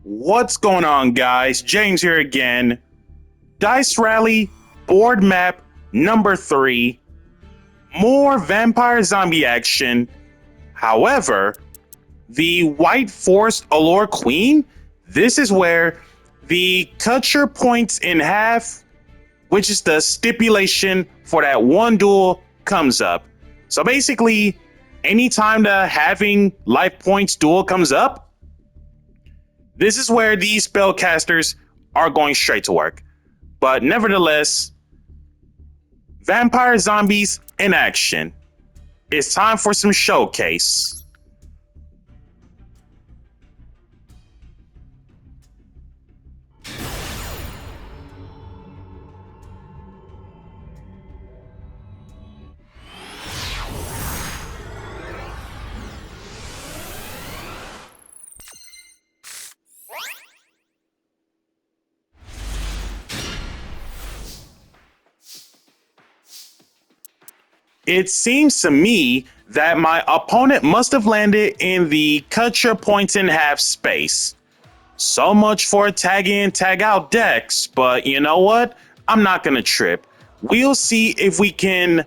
What's going on, guys? James here again. Dice Rally, board map number 3. More vampire zombie action. However, the White Forest Allure Queen, this is where the cut your points in half, which is the stipulation for that one duel, comes up. So basically, anytime the having life points duel comes up, this is where these spellcasters are going straight to work. But nevertheless, vampire zombies in action. It's time for some showcase. It seems to me that my opponent must have landed in the cut your points in half space. So much for tag in, tag out decks, but you know what? I'm not going to trip. We'll see if we can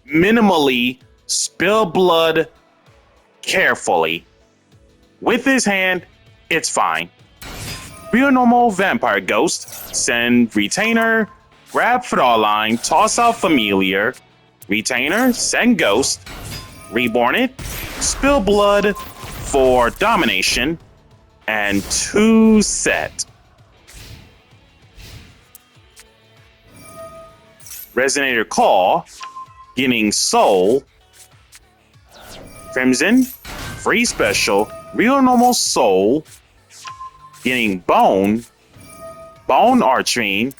minimally spill blood carefully. With his hand, it's fine. Real normal vampire ghost, send retainer, grab Fraulein, toss out familiar, retainer, send ghost, reborn it, spill blood for domination, and 2 set. Resonator call, getting soul, crimson, free special, real normal soul, getting bone, bone arching,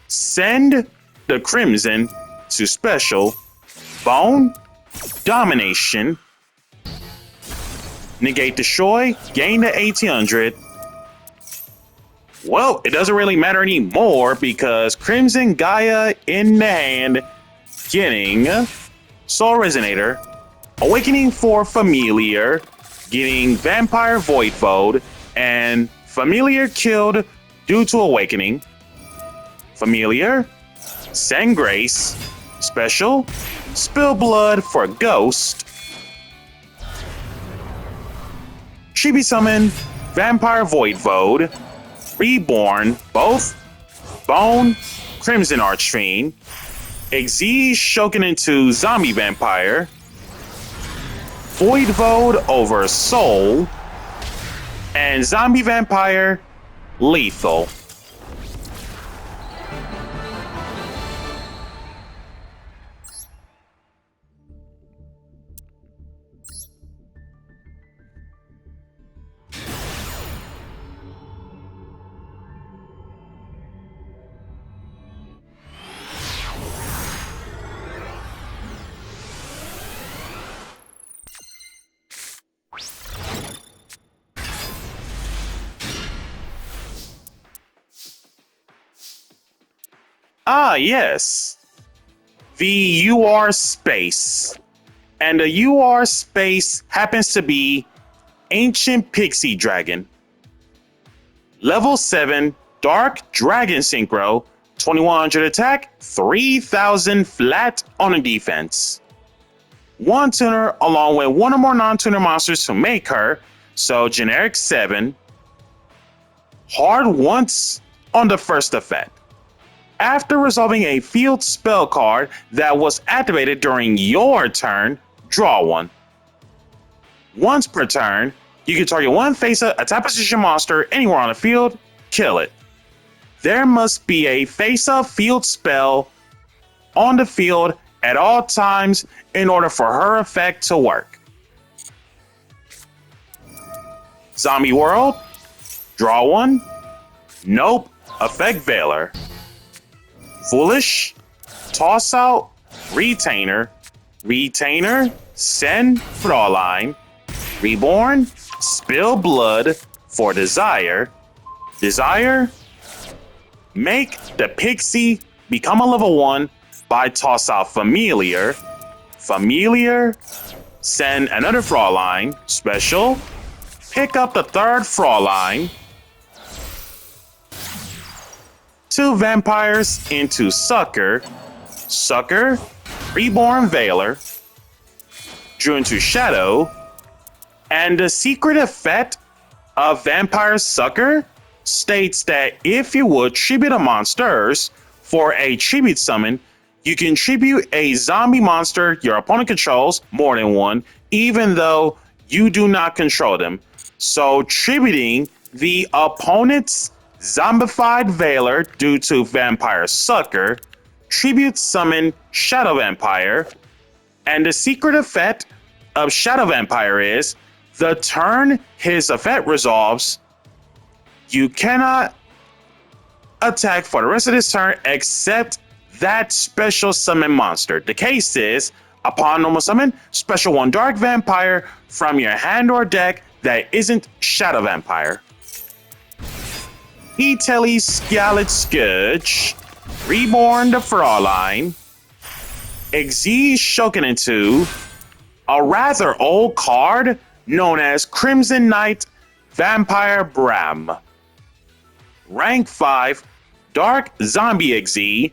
send the crimson to special, bone, domination, negate destroy, gain the 1800. Well, it doesn't really matter anymore because Crimson Gaia in the hand, getting Soul Resonator, Awakening for Familiar, getting Vampire Voidfold, and Familiar killed due to Awakening. Familiar, send Grace, special, spill blood for Ghost, Chibi Summon, Vampire Voidfold, Reborn, both Bone, Crimson Archfiend, Exige Shoken into Zombie Vampire, Voidfold over Soul, and Zombie Vampire Lethal. Ah, yes. The UR space. And the UR space happens to be Ancient Pixie Dragon. Level 7, Dark Dragon Synchro, 2100 attack, 3000 flat on a defense. One tuner along with one or more non-tuner monsters to make her, so generic 7. Hard once on the first effect. After resolving a field spell card that was activated during your turn, draw one. Once per turn, you can target one face-up attack position monster anywhere on the field, kill it. There must be a face-up field spell on the field at all times in order for her effect to work. Zombie World, draw one. Nope, effect Veiler. Foolish, toss out, retainer, send Fraulein, reborn, spill blood for desire, make the pixie become a level 1 by toss out familiar, Send another fraud line, special. Pick up the third fraud line. 2 vampires into Sucker. Sucker, Reborn Veiler. Drew into Shadow. And the secret effect of Vampire Sucker states that if you would tribute a monsters for a tribute summon, you can tribute a zombie monster your opponent controls, more than one, even though you do not control them. So tributing the opponent's zombified Veiler due to Vampire Sucker, tribute summon Shadow Vampire, and the secret effect of Shadow Vampire is the turn his effect resolves, you cannot attack for the rest of this turn except that special summon monster. The case is, upon normal summon, special 1 Dark Vampire from your hand or deck that isn't Shadow Vampire. E-Telly Scarlet Scourge, Reborn the Fraulein, Exige Shoken into a rather old card known as Crimson Knight Vampire Bram. Rank 5, Dark Zombie Exige,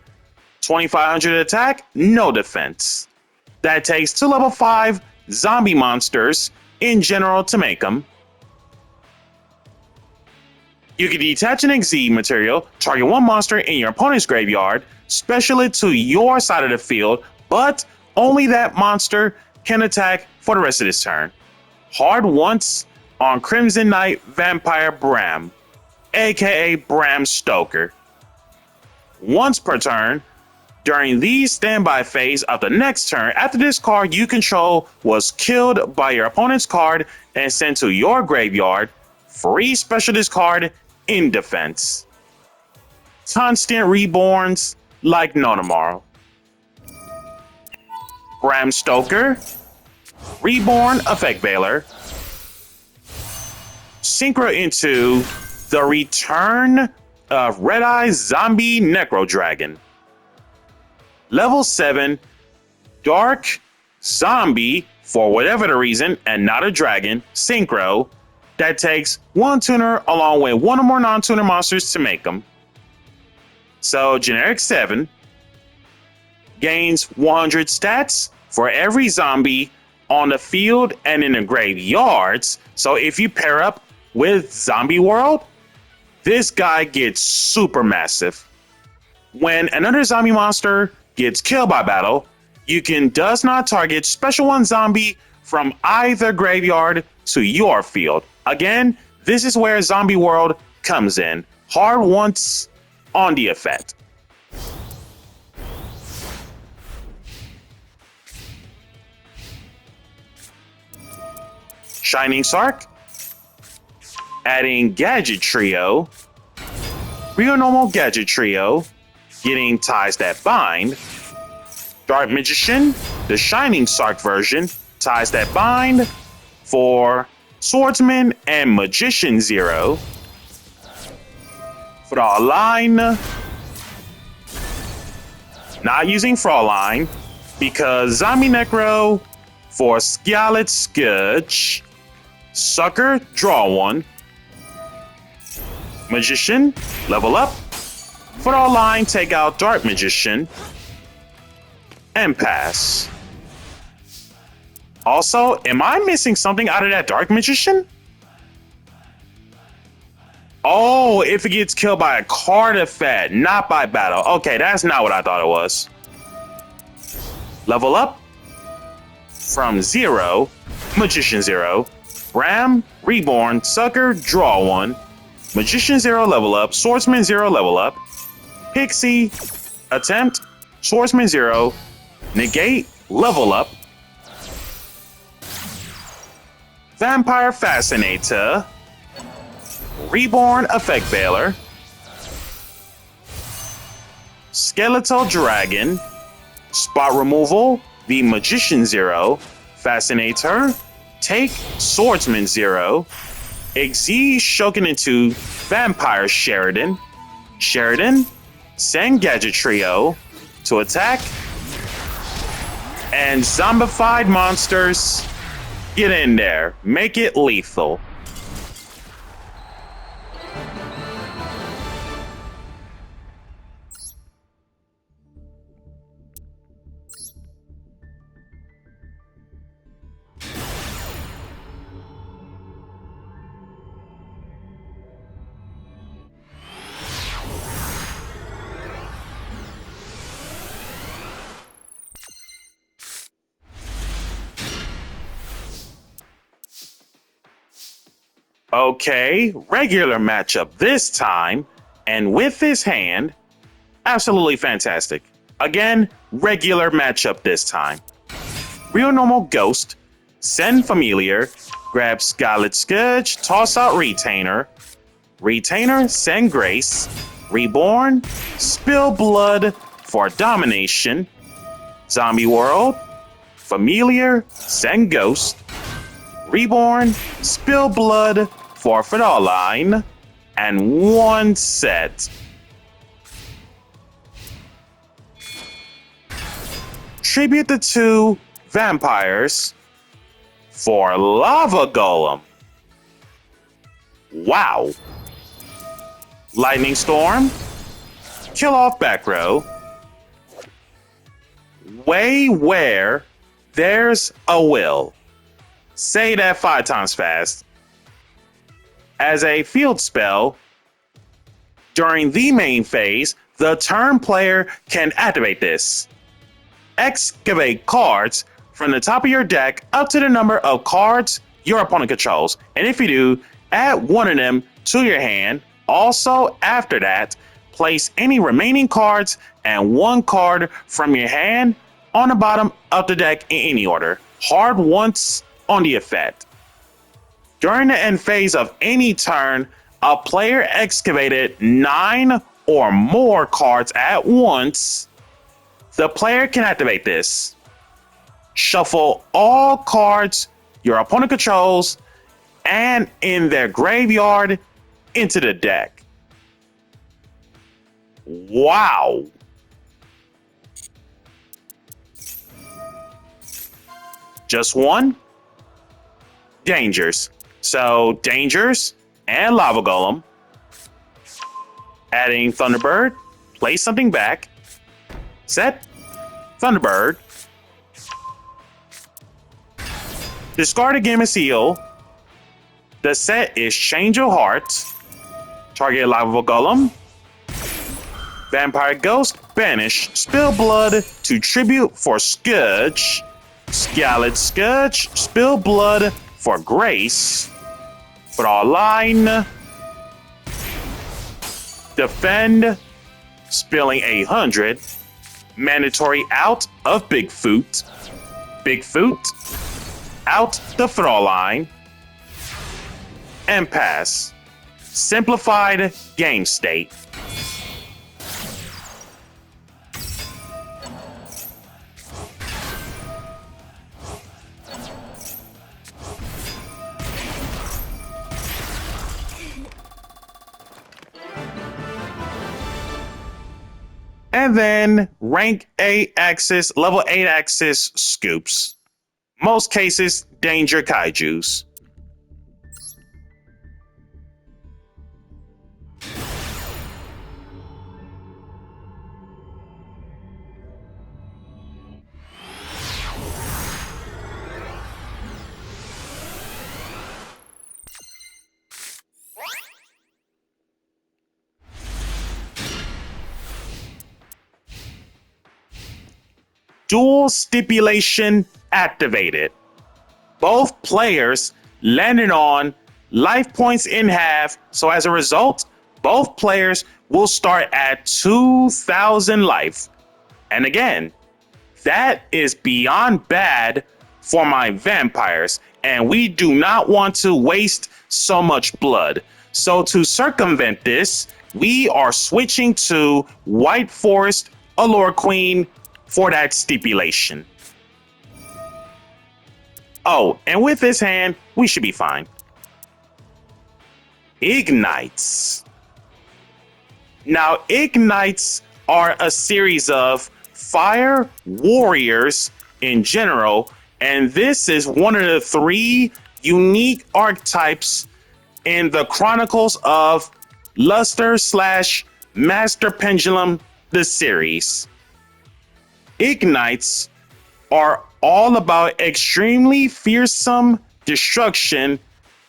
2500 attack, no defense. That takes 2 level 5 zombie monsters in general to make them. You can detach an Exige material, target 1 monster in your opponent's graveyard, special it to your side of the field, but only that monster can attack for the rest of this turn. Hard once on Crimson Knight Vampire Bram, aka Bram Stoker. Once per turn, during the standby phase of the next turn, after this card you control was killed by your opponent's card and sent to your graveyard, free special discard in defense. Constant reborns like no tomorrow. Bram Stoker, Reborn Effect Veiler, synchro into the return of Red Eye Zombie Necro Dragon. Level 7, Dark Zombie, for whatever the reason, and not a dragon, synchro, that takes 1 tuner along with 1 or more non-tuner monsters to make them. So, generic 7, gains 100 stats for every zombie on the field and in the graveyards. So if you pair up with Zombie World, this guy gets super massive. When another zombie monster gets killed by battle, you can does not target special 1 zombie from either graveyard to your field. Again, this is where Zombie World comes in. Hard once on the effect. Shining Sark, adding Gadget Trio, Real Normal Gadget Trio, getting Ties That Bind, Dark Magician, the Shining Sark version, Ties That Bind for Swordsman and Magician 0. Fraulein, not using Fraulein because Zombie Necro for Scarlet Scourge. Sucker, draw 1. Magician, level up. Fraulein, take out Dark Magician. And pass. Also, am I missing something out of that Dark Magician? Oh, if it gets killed by a card effect, not by battle. Okay, that's not what I thought it was. Level up. From 0, Magician 0. Bram, Reborn, Sucker, draw 1. Magician 0, level up. Swordsman 0, level up. Pixie, attempt. Swordsman 0. Negate, level up. Vampire Fascinator. Reborn Effect Veiler. Skeletal Dragon. Spot removal. The Magician 0. Fascinator. Take Swordsman 0. Exige Shoken into Vampire Sheridan. Sheridan, send Gadget Trio to attack. And zombified monsters Get in there. Make it lethal. Okay, regular matchup this time, and with this hand, absolutely fantastic. Again, regular matchup this time. Real normal Ghost, send Familiar, grab Scarlet Scourge, toss out Retainer, Retainer, send Grace, Reborn, spill Blood for Domination, Zombie World, Familiar, send Ghost, Reborn, spill Blood for Line, and one set. Tribute the two vampires for Lava Golem. Wow. Lightning Storm, kill off back row. Way where there's a will. Say that 5 times fast. As a field spell, during the main phase, the turn player can activate this. Excavate cards from the top of your deck up to the number of cards your opponent controls. And if you do, add one of them to your hand. Also, after that, place any remaining cards and one card from your hand on the bottom of the deck in any order. Hard once on the effect. During the end phase of any turn, a player excavated 9 or more cards at once. The player can activate this. Shuffle all cards your opponent controls and in their graveyard into the deck. Wow. Just one? Dangers. So, Dangers and Lava Golem. Adding Thunderbird. Play something back. Set. Thunderbird. Discard a Game of Seal. The set is Change of Heart. Target Lava Golem. Vampire Ghost. Banish. Spill Blood to tribute for Scourge. Scarlet Scourge. Spill Blood for Grace. Line. Defend. Spilling 100. Mandatory out of Bigfoot. Bigfoot. Out the Line. And pass. Simplified game state. And then rank 8 axis, level 8 axis scoops. Most cases, danger kaijus. Duel stipulation activated. Both players landed on life points in half, so as a result, both players will start at 2,000 life. And again, that is beyond bad for my vampires, and we do not want to waste so much blood. So to circumvent this, we are switching to White Forest Allure Queen for that stipulation. Oh, and with this hand, we should be fine. Ignites. Now, Ignites are a series of fire warriors in general And this is one of the 3 unique archetypes in the Chronicles of Luster / Master Pendulum, the series. Ignites are all about extremely fearsome destruction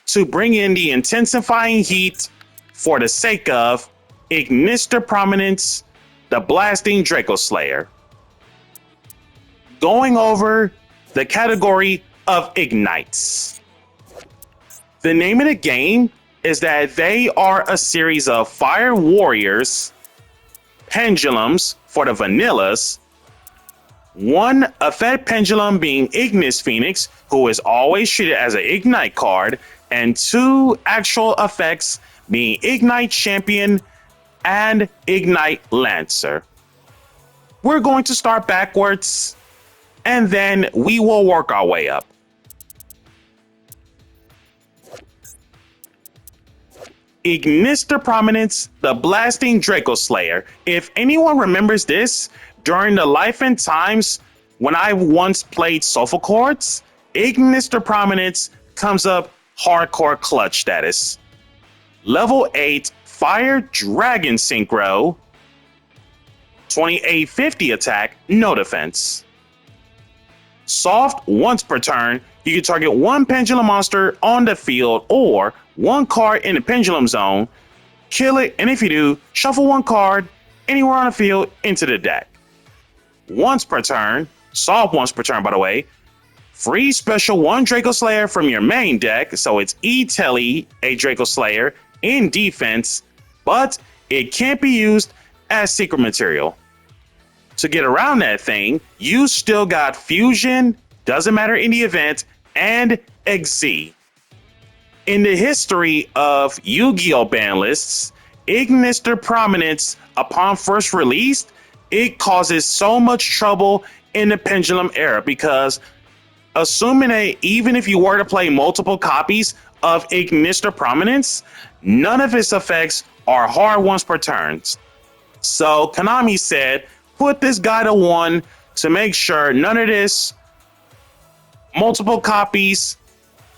to bring in the intensifying heat for the sake of Ignister Prominence, the Blasting Draco Slayer. Going over the category of Ignites. The name of the game is that they are a series of fire warriors, pendulums for the vanillas, one effect pendulum being Ignis Phoenix, who is always treated as an Ignite card, and 2 actual effects being Ignite Champion and Ignite Lancer. We're going to start backwards, and then we will work our way up. Ignister Prominence, the Blasting Draco Slayer. If anyone remembers this, during the life and times when I once played Soulful Chords, Ignister Prominence comes up hardcore clutch status. Level 8 Fire Dragon Synchro, 2850 attack, no defense. Soft, once per turn, you can target 1 pendulum monster on the field or 1 card in the pendulum zone, kill it, and if you do, shuffle 1 card anywhere on the field into the deck. Once per turn, soft once per turn by the way, free special 1 Draco Slayer from your main deck, so it's E-Telly, a Draco Slayer, in defense, but it can't be used as secret material. To get around that thing, you still got Fusion, doesn't matter in the event, and XZ. In the history of Yu-Gi-Oh! Ban lists, Ignister Prominence, upon first release, it causes so much trouble in the Pendulum era because assuming that even if you were to play multiple copies of Ignister Prominence, none of its effects are hard once per turn. So Konami said, put this guy to 1 to make sure none of this multiple copies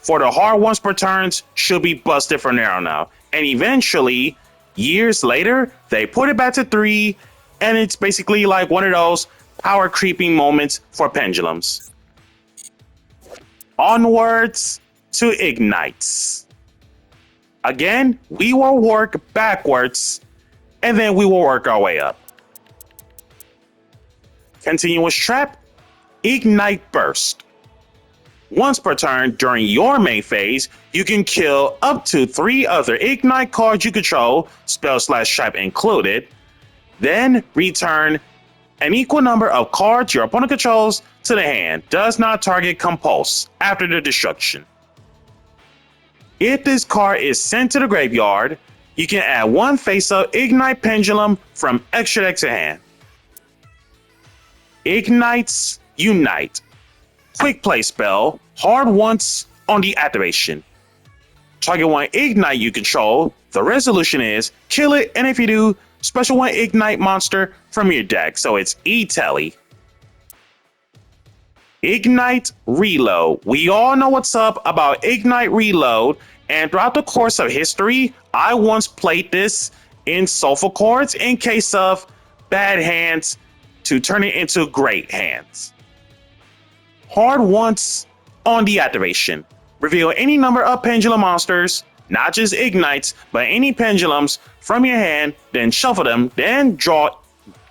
for the hard once per turns should be busted from there on out. And eventually, years later, they put it back to 3, and it's basically like one of those power creeping moments for pendulums. Onwards to Ignites. Again, we will work backwards, and then we will work our way up. Continuous Trap, Ignite Burst. Once per turn during your main phase, you can kill up to 3 other Ignite cards you control, spell/trap included, then return an equal number of cards your opponent controls to the hand. Does not target Compulse after the destruction. If this card is sent to the graveyard, you can add 1 face-up Ignite Pendulum from extra deck to hand. Ignites Unite. Quick play spell, hard once on the activation. Target 1 Ignite you control, the resolution is kill it, and if you do, special 1 Ignite monster from your deck, so it's E-Telly. Ignite Reload. We all know what's up about Ignite Reload, and throughout the course of history, I once played this in Soulful Chords in case of bad hands to turn it into great hands. Hard once on the activation. Reveal any number of pendulum monsters, not just ignites, but any pendulums from your hand, then shuffle them, then draw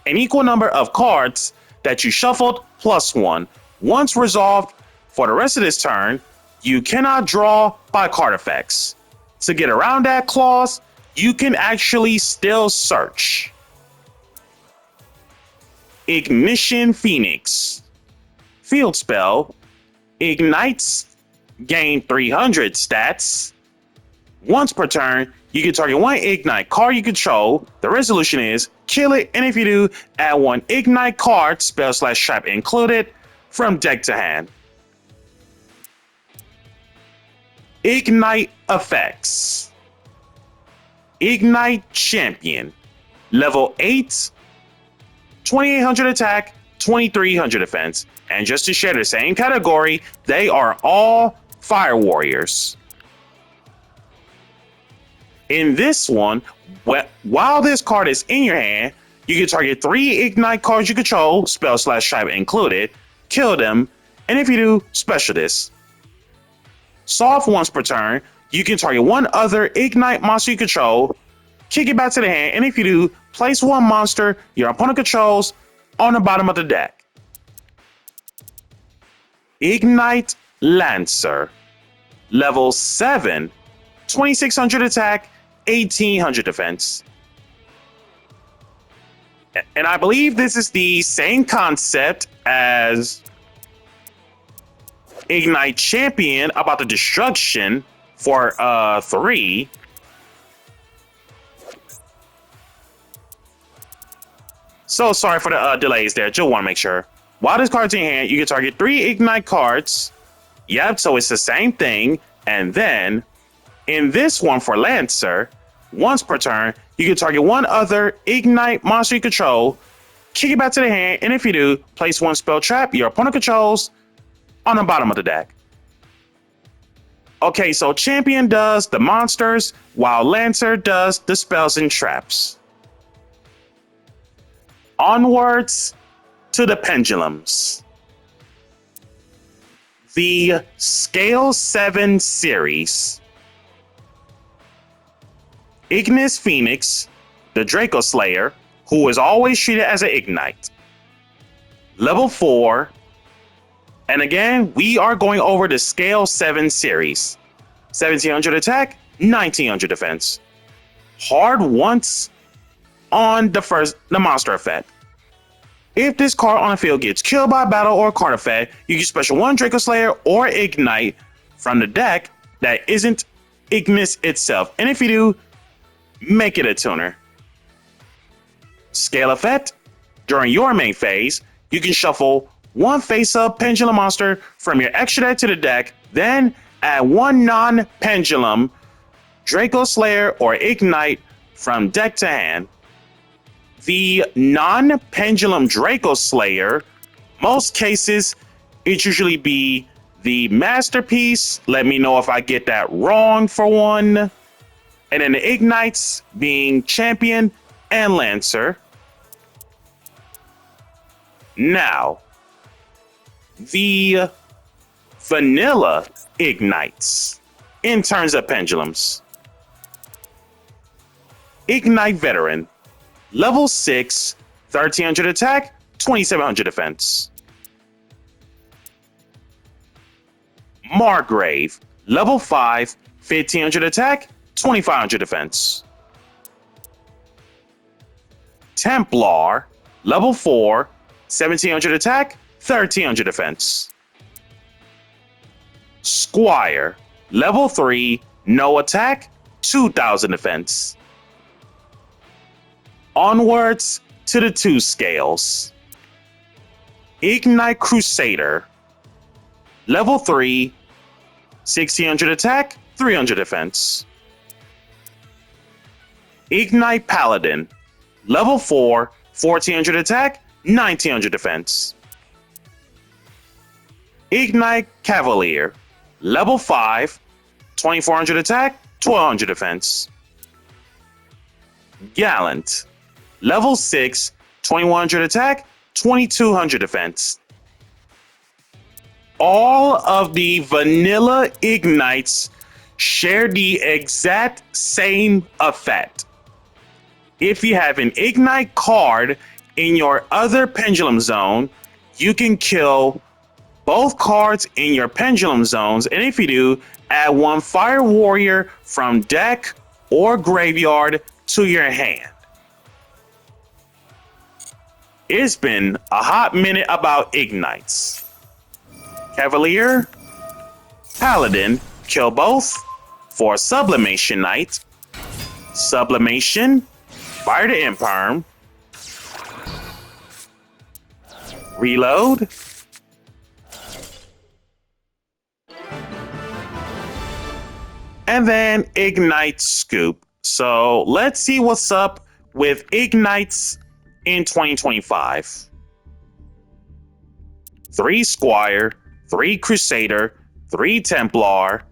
an equal number of cards that you shuffled plus 1. Once resolved, for the rest of this turn, you cannot draw by card effects. To get around that clause, you can actually still search. Ignition Phoenix. Field spell. Ignites. Gain 300 stats. Once per turn, you can target 1 Ignite card you control. The resolution is kill it, and if you do, add 1 Ignite card, spell/trap included, from deck to hand. Ignite effects. Ignite Champion. Level 8, 2800 attack, 2300 defense. And just to share the same category, they are all Fire Warriors. In this one, while this card is in your hand, you can target 3 Ignite cards you control, spell/trap included, kill them, and if you do, special this. Soft once per turn, you can target 1 other Ignite monster you control, kick it back to the hand, and if you do, place 1 monster your opponent controls on the bottom of the deck. Ignite Lancer. Level 7, 2600 attack, 1800 defense. And I believe this is the same concept as Ignite Champion about the destruction for 3. So sorry for the delays there. Just want to make sure. While this card's in your hand, you can target 3 Ignite cards. Yep, so it's the same thing. And then in this one for Lancer, once per turn, you can target 1 other Ignite monster you control, kick it back to the hand, and if you do, place 1 spell trap your opponent controls on the bottom of the deck. Okay, so Champion does the monsters, while Lancer does the spells and traps. Onwards to the pendulums. The Scale 7 series. Ignis Phoenix, the Draco Slayer, who is always treated as an Ignite. Level 4. And again, we are going over the Scale 7 series. 1700 attack, 1900 defense. Hard once on the monster effect. If this card on the field gets killed by battle or card effect, you can special 1 Draco Slayer or Ignite from the deck that isn't Ignis itself. And if you do, make it a tuner. Scale effect. During your main phase, you can shuffle 1 face-up pendulum monster from your extra deck to the deck, then add 1 non-pendulum Draco Slayer or Ignite from deck to hand. The non-pendulum Draco Slayer, most cases, it usually be the Masterpiece. Let me know if I get that wrong for one. And then the Ignites being Champion and Lancer. Now, the vanilla Ignites in terms of pendulums. Ignite Veteran. Level 6, 1300 attack, 2700 defense. Margrave. Level 5, 1500 attack, 2500 defense. Templar. Level 4, 1700 attack, 1300 defense. Squire. Level 3, no attack, 2000 defense. Onwards to the 2 scales. Ignite Crusader. Level 3, 1600 attack, 300 defense. Ignite Paladin. Level 4, 1400 attack, 1900 defense. Ignite Cavalier. Level 5, 2400 attack, 1200 defense. Gallant. Level 6, 2100 attack, 2200 defense. All of the vanilla Ignites share the exact same effect. If you have an Ignite card in your other pendulum zone, you can kill both cards in your pendulum zones, and if you do, add 1 Fire Warrior from deck or graveyard to your hand. It's been a hot minute about Ignites. Cavalier, Paladin, kill both for Sublimation Knight. Sublimation, fire the Imperm. Reload. And then Ignite Scoop. So let's see what's up with Ignites in 2025. 3 Squire, 3 Crusader, 3 Templar,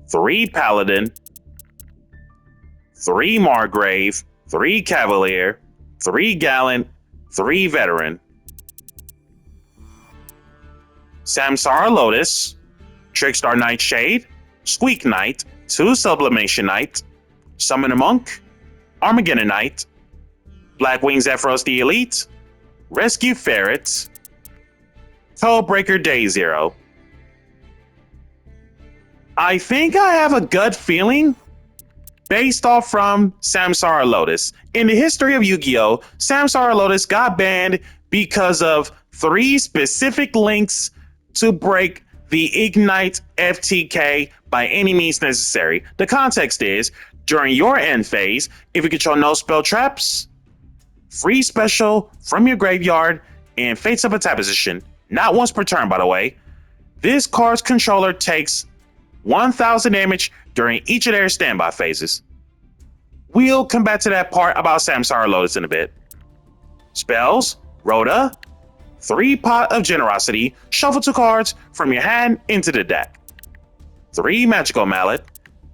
3 Paladin, 3 Margrave, 3 Cavalier, 3 Gallant, 3 Veteran. Samsara Lotus, Trickstar Nightshade, Squeak Knight, 2 Sublimation Knight, Summoner Monk, Armageddon Knight, Blackwing Zephyros the Elite, Rescue Ferret, Codebreaker Day Zero. I think I have a gut feeling based off from Samsara Lotus. In the history of Yu-Gi-Oh!, Samsara Lotus got banned because of 3 specific links to break the Ignite FTK by any means necessary. The context is, during your end phase, if you control no spell traps, free special from your graveyard and Fates of attack position, not once per turn by the way, this card's controller takes 1000 damage during each of their standby phases. We'll come back to that part about Samsara Lotus in a bit. Spells, Rhoda, 3 Pot of Generosity, shuffle 2 cards from your hand into the deck. 3 Magical Mallet,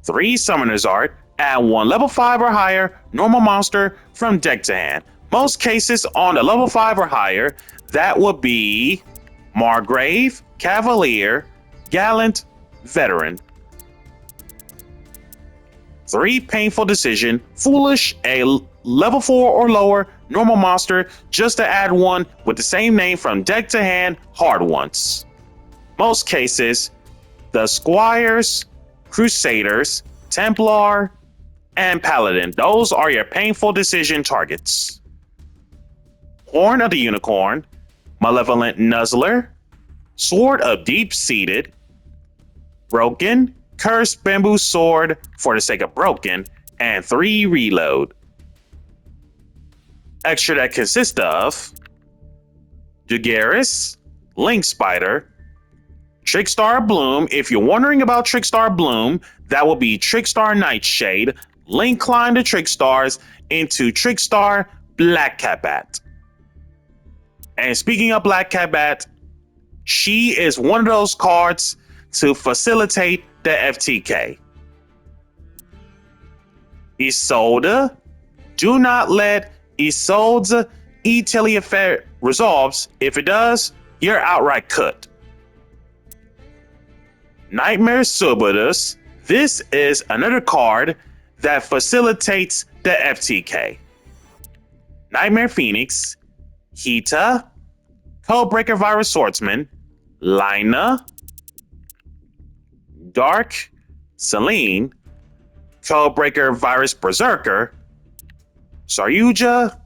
3 Summoner's Art, add 1 level 5 or higher normal monster from deck to hand. Most cases on the level 5 or higher, that would be Margrave, Cavalier, Gallant, Veteran. 3 Painful Decision, Foolish, a level 4 or lower normal monster, just to add 1 with the same name from deck to hand, hard once. Most cases, the Squires, Crusaders, Templar, and Paladin. Those are your Painful Decision targets. Horn of the Unicorn, Malevolent Nuzzler, Sword of Deep-Seated, Broken, Cursed Bamboo Sword for the sake of broken, and 3 Reload. Extra that consists of Jagaris, Link Spider, Trickstar Bloom. If you're wondering about Trickstar Bloom, that will be Trickstar Nightshade. Link climb the Trickstars into Trickstar Black Cat Bat. And speaking of Black Cat Bat, she is one of those cards to facilitate the FTK. Isolde, do not let Isolde's E-Telly effect resolves. If it does, you're outright cooked. Nightmare Surbidus, this is another card that facilitates the FTK. Nightmare Phoenix, Hita, Codebreaker Virus Swordsman, Lina, Dark, Celine, Codebreaker Virus Berserker, Saryuja,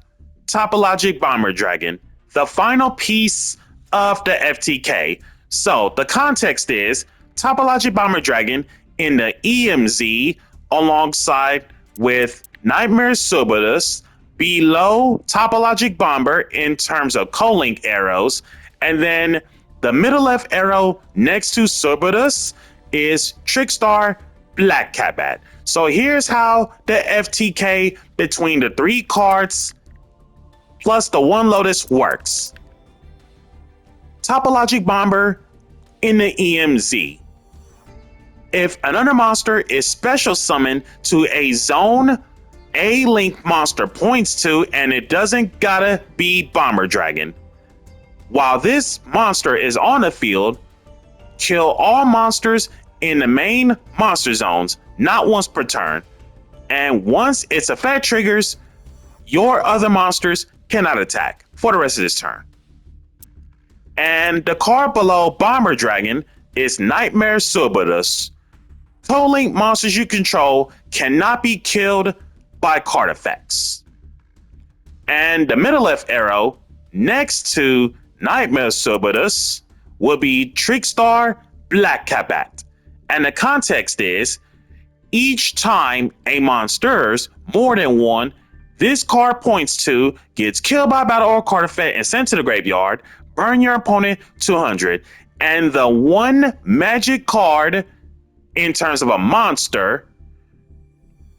Topologic Bomber Dragon, the final piece of the FTK. So the context is Topologic Bomber Dragon in the EMZ alongside with Nightmare Surbidus below Topologic Bomber in terms of co-link arrows, and then the middle left arrow next to Surbidus is Trickstar Black Cat Bat. So here's how the FTK between the 3 cards plus the 1 Lotus works. Topologic Bomber in the EMZ. If another monster is special summoned to a zone a link monster points to, and it doesn't gotta be Bomber Dragon. While this monster is on the field, kill all monsters in the main monster zones, not once per turn. And once its effect triggers, your other monsters cannot attack for the rest of this turn. And the card below Bomber Dragon is Nightmare Surbidus. Co-link monsters you control cannot be killed by card effects. And the middle left arrow next to Nightmare Surbidus will be Trickstar Black Cat Bat. And the context is, each time a monster's more than 1 this card points to gets killed by battle or card effect and sent to the graveyard, burn your opponent to 100. And the 1 magic card in terms of a monster,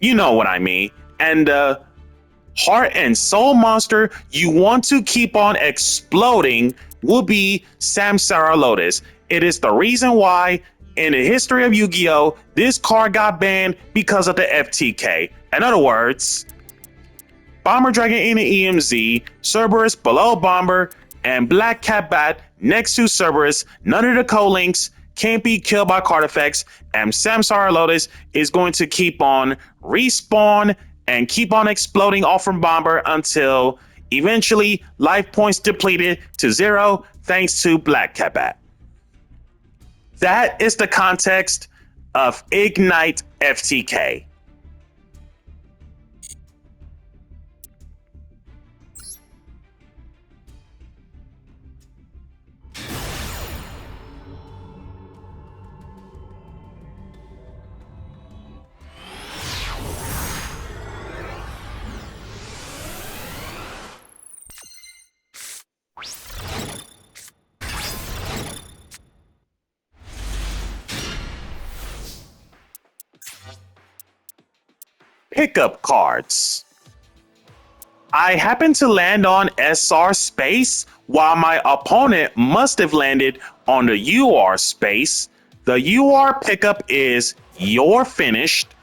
you know what I mean, and heart and soul monster you want to keep on exploding will be Samsara Lotus. It is the reason why in the history of Yu-Gi-Oh! This card got banned because of the FTK. In other words, Bomber Dragon in the EMZ, Cerberus below Bomber, and Black Cat Bat next to Cerberus. None of the co-links can't be killed by card effects, and Samsara Lotus is going to keep on respawn and keep on exploding off from Bomber until eventually life points depleted to 0 thanks to Black Cat Bat. That is the context of Ignite FTK. Pickup cards. I happened to land on SR space while my opponent must have landed on the UR space. The UR pickup is You're Finished,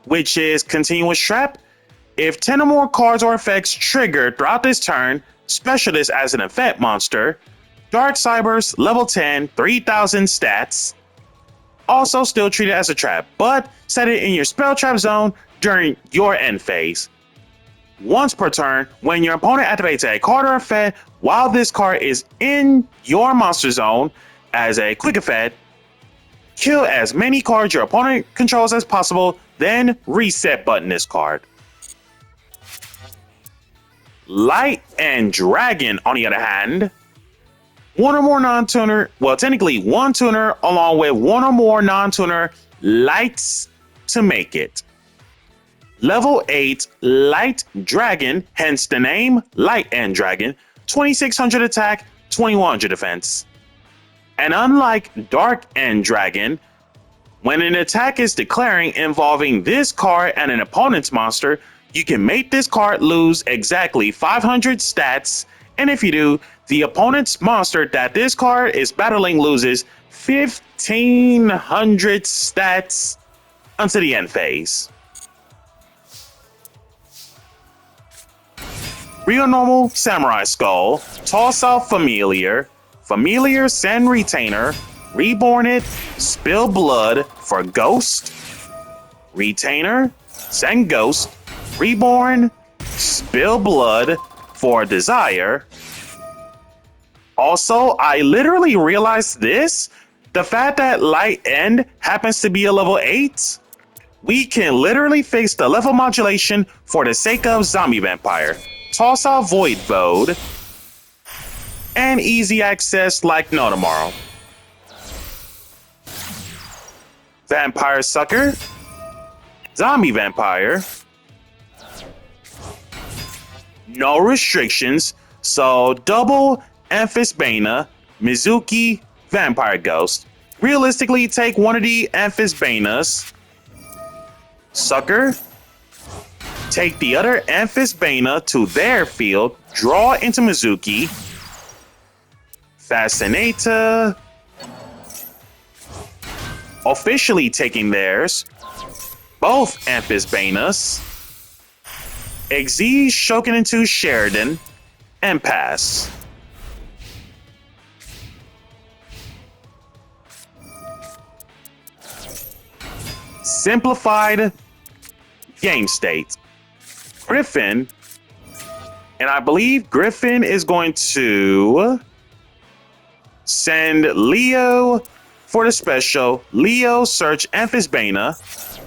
which is Continuous Trap. If 10 or more cards or effects triggered throughout this turn, special this as an effect monster. Dark Cybers, level 10, 3000 stats. Also still treat it as a trap, but set it in your spell trap zone during your end phase. Once per turn, when your opponent activates a card or effect while this card is in your monster zone as a quick effect, kill as many cards your opponent controls as possible, then reset button this card. Light and Dragon, on the other hand, one or more non-tuner, well, technically one tuner along with one or more non-tuner lights to make it. Level 8 Light Dragon, hence the name Light and Dragon, 2600 attack, 2100 defense. And unlike Dark and Dragon, when an attack is declaring involving this card and an opponent's monster, you can make this card lose exactly 500 stats, and if you do, the opponent's monster that this card is battling loses 1500 stats until the end phase. Real Normal Samurai Skull, Toss Out Familiar, Familiar Send Retainer, Reborn It, Spill Blood for Ghost, Retainer, Send Ghost, Reborn, Spill Blood for Desire. Also, I literally realized this, the fact that Light End happens to be a level 8, we can literally fix the level modulation for the sake of Zombie Vampire. Toss out Void Mode, and easy access like no tomorrow. Vampire Sucker, Zombie Vampire, no restrictions, so double Amphisbaena, Mizuki, Vampire Ghost. Realistically, take one of the Amphisbaenas, Sucker, take the other Amphisbaena to their field, draw into Mizuki, Fascinator, officially taking theirs, both Amphisbaenas, Exige Shoken into Sheridan, and pass. Simplified game state. Griffin, and I believe Griffin is going to send Leo for the special. Leo search Amphisbaena.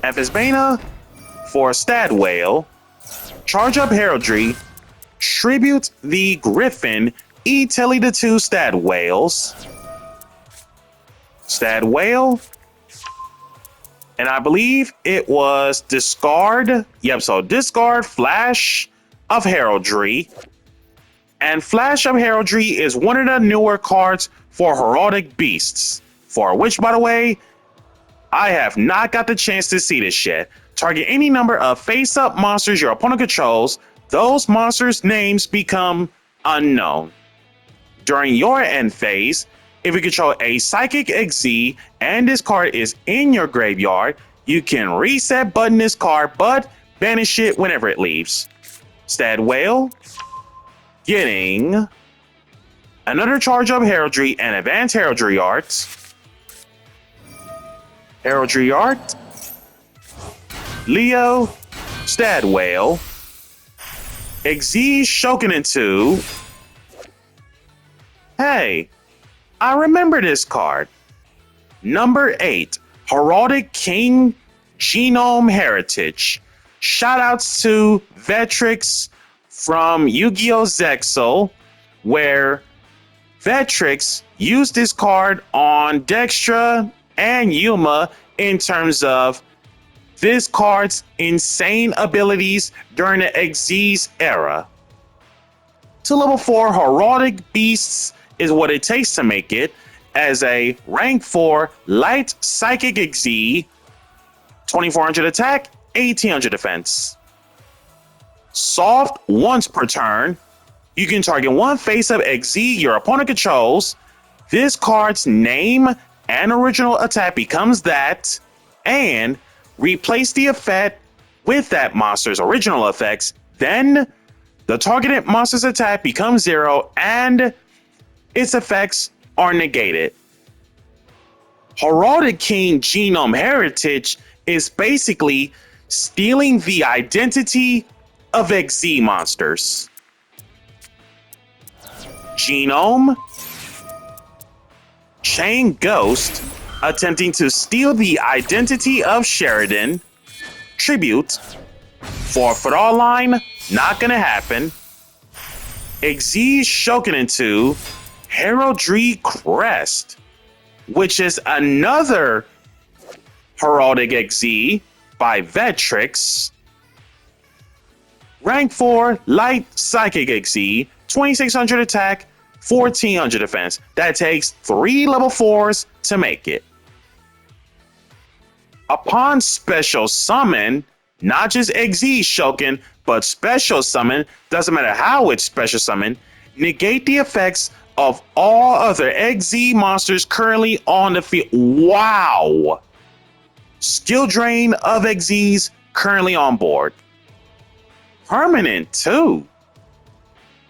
Amphisbaena for Stad Whale. Charge up Heraldry. Tribute the Griffin. E-Telly the 2 Stad Whales. Stad Whale. And I believe it was discard. Yep, so discard Flash of Heraldry. And Flash of Heraldry is one of the newer cards for Heraldic Beasts. For which, by the way, I have not got the chance to see this yet. Target any number of face-up monsters your opponent controls. Those monsters' names become unknown. During your end phase, if you control a Psychic XZ and this card is in your graveyard, you can reset button this card, but banish it whenever it leaves. Stat Whale, getting another charge up heraldry and advanced heraldry arts. Heraldry art, Leo, Stat Whale, XZ Shoken into. Hey, I remember this card. Number 8, Heraldic King Genome Heritage. Shoutouts to Vetrix from Yu-Gi-Oh! Zexal, where Vetrix used this card on Dextra and Yuma in terms of this card's insane abilities during the XZ's era. To level 4 Heraldic Beasts is what it takes to make it as a rank 4 light psychic XZ, 2400 attack, 1800 defense. Soft once per turn. You can target one face-up XZ your opponent controls. This card's name and original attack becomes that, and replace the effect with that monster's original effects. Then the targeted monster's attack becomes 0 and its effects are negated. Heraldic King Genome Heritage is basically stealing the identity of XZ monsters. Genome, Chain Ghost, attempting to steal the identity of Sheridan. Tribute, 4-foot all line, not gonna happen. XZ Shoken into Heraldry Crest, which is another Heraldic XZ by Vetrix. Rank 4 Light Psychic XZ, 2600 attack, 1400 defense. That takes 3 level 4s to make it. Upon special summon, not just XZ Shoken, but special summon, doesn't matter how it's special summon, negate the effects of all other XZ monsters currently on the field. Wow! Skill drain of XZs currently on board. Permanent too.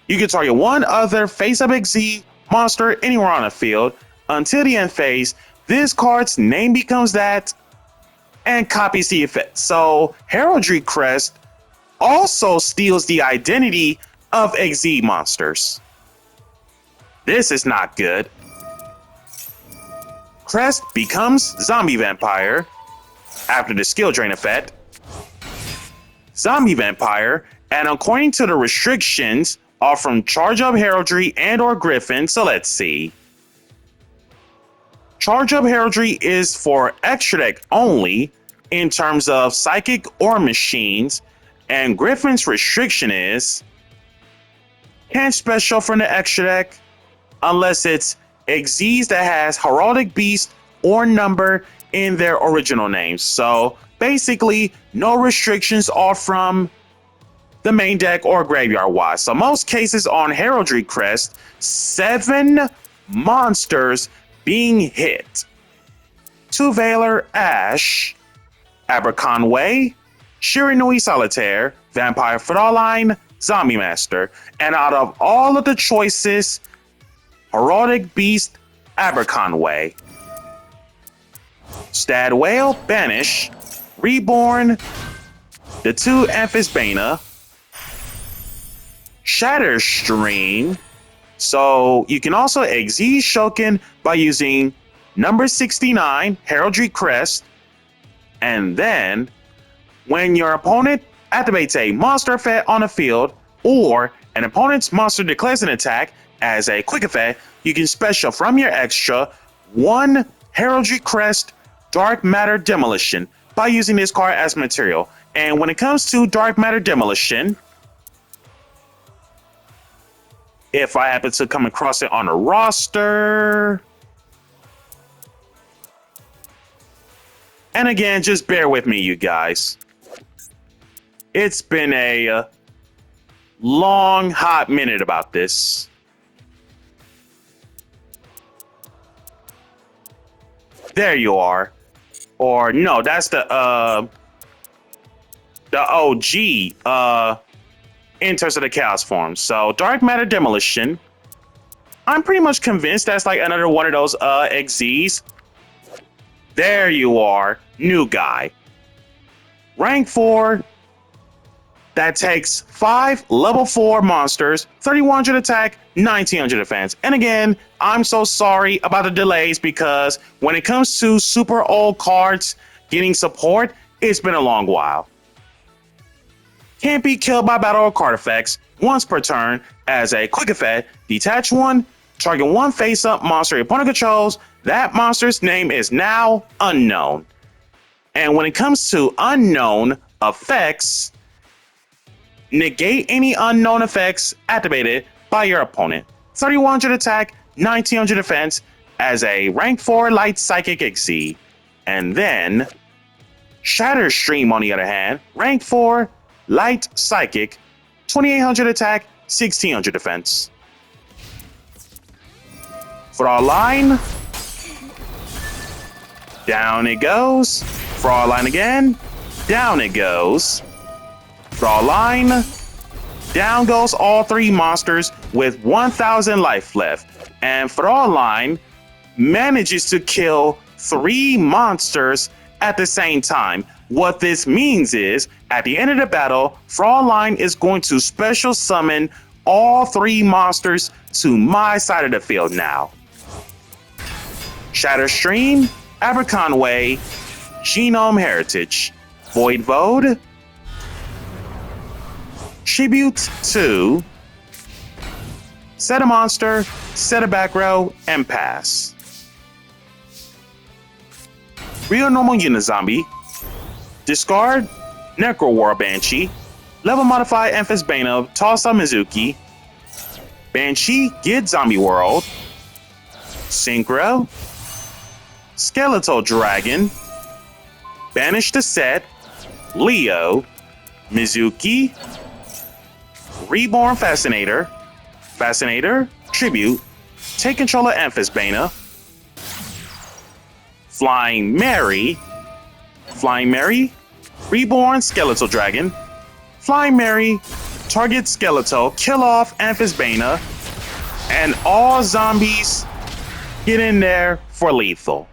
You can target one other face-up XZ monster anywhere on the field until the end phase. This card's name becomes that and copies the effect. So Heraldry Crest also steals the identity of XZ monsters. This is not good. Crest becomes Zombie Vampire after the skill drain effect. Zombie Vampire, and according to the restrictions, are from Charge Up Heraldry and or Griffin, so let's see. Charge Up Heraldry is for extra deck only in terms of Psychic or Machines, and Griffin's restriction is can't special from the extra deck unless it's XZs that has Heraldic Beast or number in their original names. So basically, no restrictions are from the main deck or graveyard wise. So most cases on Heraldry Crest, 7 monsters being hit. 2 Veiler Ash, Aberconway, Shiranui Solitaire, Vampire Frontline, Zombie Master. And out of all of the choices, Heraldic Beast, Aberconway. Stad Whale, Banish, Reborn, the 2 Amphis Bana, Shatter Stream. So you can also XZ Shoken by using number 69, Heraldry Crest. And then when your opponent activates a monster effect on the field or an opponent's monster declares an attack as a quick effect, you can special from your extra 1 Heraldry Crest Dark Matter Demolition by using this card as material. And when it comes to Dark Matter Demolition, if I happen to come across it on a roster, and again, just bear with me, you guys. It's been a long, hot minute about this. There you are. Or no, that's the OG Enters of the Chaos form. So Dark Matter Demolition. I'm pretty much convinced that's like another one of those XZs. There you are, new guy. Rank 4. That takes 5 level 4 monsters, 3100 attack, 1900 defense. And again, I'm so sorry about the delays because when it comes to super old cards getting support, it's been a long while. Can't be killed by battle or card effects once per turn. As a quick effect, detach one, target one face-up monster your opponent controls. That monster's name is now unknown. And when it comes to unknown effects, negate any unknown effects activated by your opponent. 3100 attack, 1900 defense as a rank 4 light psychic XZ. And then Shatter Stream, on the other hand, rank 4 light psychic, 2800 attack, 1600 defense. For our line, down it goes. For our line again, down it goes. Draw line, down goes all 3 monsters with 1000 life left. And Thrall line manages to kill 3 monsters at the same time. What this means is, at the end of the battle, Thrall line is going to special summon all 3 monsters to my side of the field now. Shatter Stream, Aberconway, Genome Heritage, Void, Tribute 2, set a monster, set a back row, and pass. Real normal Unizombie, discard Necro War Banshee, level modify Emphas Bana, toss on Mizuki, Banshee, get Zombie World, Synchro, Skeletal Dragon, banish the set, Leo, Mizuki, Reborn Fascinator, Tribute, take control of Emphas Bana, Flying Mary, Reborn Skeletal Dragon, Flying Mary, target Skeletal, kill off Emphas Bana, and all zombies get in there for lethal.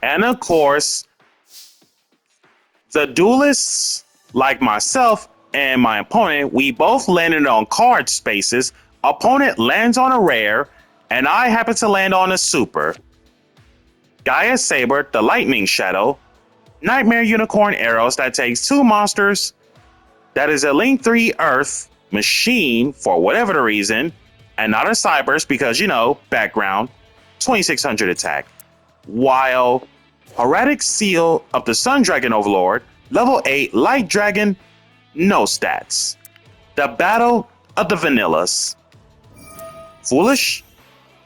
And of course, the duelists, like myself and my opponent, we both landed on card spaces. Opponent lands on a rare, and I happen to land on a super. Gaia Saber, the Lightning Shadow, Nightmare Unicorn Arrows that takes 2 monsters. That is a Link 3 Earth machine for whatever the reason, and not a Cyberse because, you know, background, 2600 attack. While Erratic Seal of the Sun Dragon Overlord, level 8 Light Dragon, no stats. The Battle of the Vanillas. Foolish,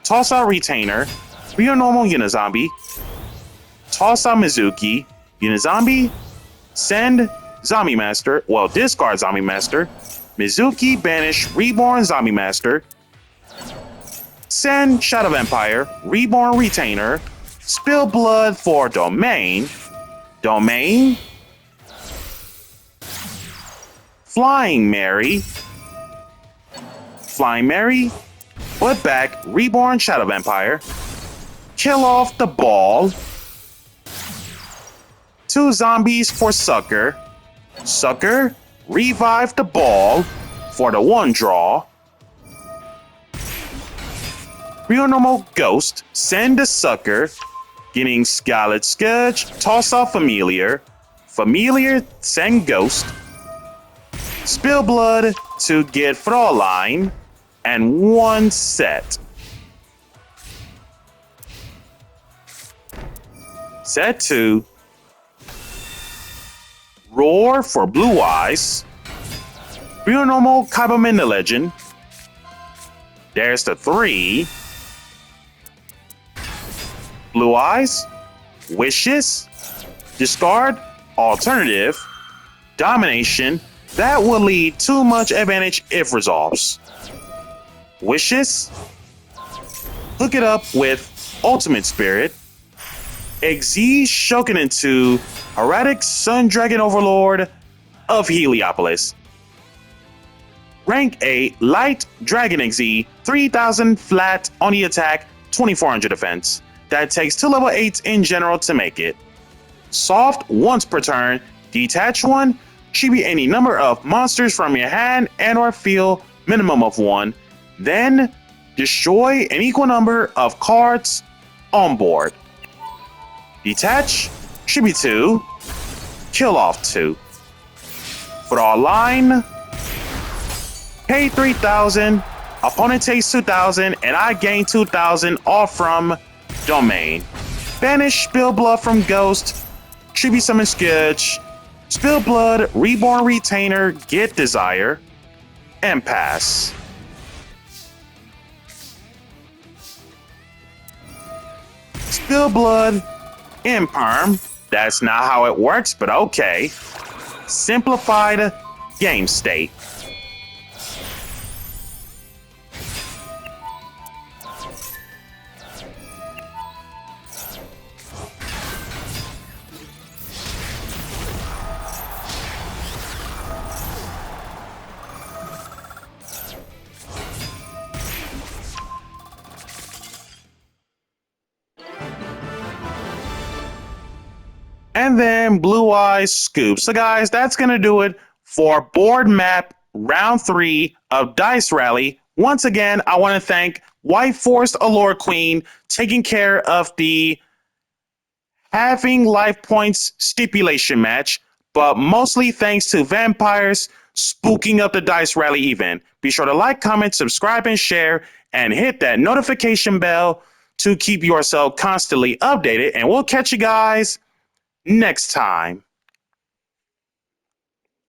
toss out Retainer, Real Normal Unizombie, toss out Mizuki, Unizombie, send Zombie Master, well, discard Zombie Master, Mizuki, banish Reborn Zombie Master, send Shadow Vampire, Reborn Retainer, spill blood for Domain, Flying Mary, put back Reborn Shadow Vampire, kill off the ball, 2 zombies for Sucker, revive the ball for the 1 draw, Real Normal Ghost, send the Sucker, getting Scarlet Scourge, toss off Familiar, send Ghost, spill blood to get Thrall line, and 1 set. Set 2. Roar for Blue Eyes. Real normal Kaibamin the Legend. There's the 3. Blue Eyes. Wishes. Discard. Alternative. Domination. That will lead too much advantage if resolves. Wishes. Hook it up with Ultimate Spirit. Exceed Shoken into Erratic Sun Dragon Overlord of Heliopolis. Rank A Light Dragon XZ, 3000 flat on the attack, 2400 defense. That takes 2 level 8s in general to make it. Soft once per turn, detach 1, chibi any number of monsters from your hand and or field, minimum of 1. Then destroy an equal number of cards on board. Detach, chibi 2, kill off 2. For our line, pay 3,000, opponent takes 2,000, and I gain 2,000 all from Domain. Banish Spill Blood from Ghost, Chibi Summon Scourge, Spill Blood, Reborn Retainer, get Desire, and pass. Spill Blood, Imperm. That's not how it works, but okay. Simplified game state. And then Blue Eyes Scoop. So guys, that's going to do it for board map round 3 of Dice Rally. Once again, I want to thank White Forest Allure Queen taking care of the halving life points stipulation match, but mostly thanks to Vampires spooking up the Dice Rally event. Be sure to like, comment, subscribe, and share, and hit that notification bell to keep yourself constantly updated, and we'll catch you guys next time.